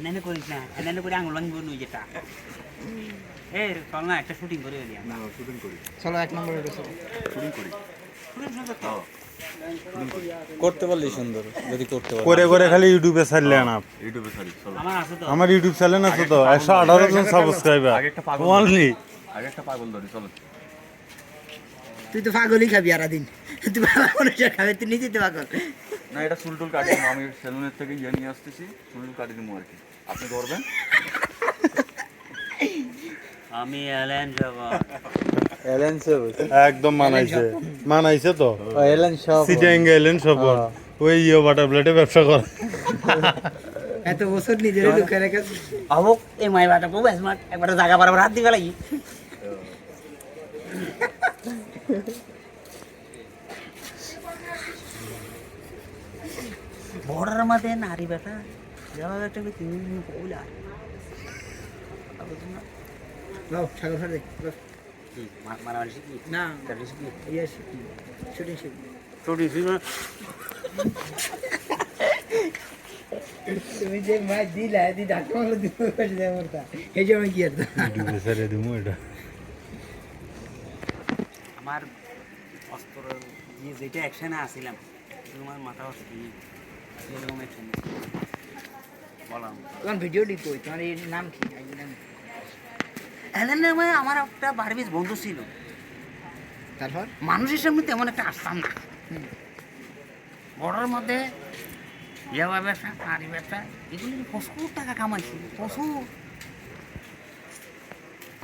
এনে করিস না এনে করে আঙুল ভাঙবো নুই যেটা এই চল না একটা শুটিং করে এলি আমরা শুটিং করি চলো 1 নম্বরে গেছে শুটিং করি করতে পারলেই সুন্দর যদি করতে পারো করে করে খালি ইউটিউবে ছাড়লে না ইউটিউবে ছাড়ি চলো আমার আছে তো আমার ইউটিউব চ্যানেল আছে তো 118 জন সাবস্ক্রাইবার আগে একটা পাগল অনলি আগে একটা পাগল ধরি চলো তুই তো পাগলই খাবি আর দিন তুই পাগল মানুষের খাবে তুই নিজে তো পাগল না এটা চুলটুল কাটিয়ে আমি সেলুনের থেকে ইয়ে নিয়ে আসতেছি চুলটুল কাটিয়ে দেবো আর কি আপনি ধরবেন আমি এলেন যাব এলেন সব একদম মানাইছে তো এলেন সব সিটিং গেলেন সব ওই ইয়ে বাটারফ্লাইটে ব্যবসা করে এত বছর নিজের লুকিয়ে রেখে অবক এই মাই বাটা খুব স্মার্ট একবার জায়গা বরাবর হাত দিবে লাগি বড়ার মধ্যে নারী বেটা যাওয়া একটা তুমি বউলা লাও ছাগল ফাড়ে মারামারি শিখি না চাকরি শিখি ইয়ে শিখি শুটিং শিখি শুটিং শিখি তুমি যে মাই দিলা দি ডাক্তার বলে দিব কাছে দেব মরতা এই যে আমি কি আর ইউটিউবে ছেড়ে দিমু এটা আমার অস্ত্র যে যেটা অ্যাকশনে আসছিলাম তোমার মাথা অস্থির এরকম অ্যাকশন বললাম কোন ভিডিও দি কই তোমার এর নাম কি আইডি নাম এলেন নামে আমার একটা বারবিজ বন্ধু ছিল তারপর মানুষের সামনে তেমন একটা আসতাম না বড়োর মধ্যে ইয়া ব্যবসা নারী ব্যবসা এগুলি প্রচুর টাকা কামাইছি প্রচুর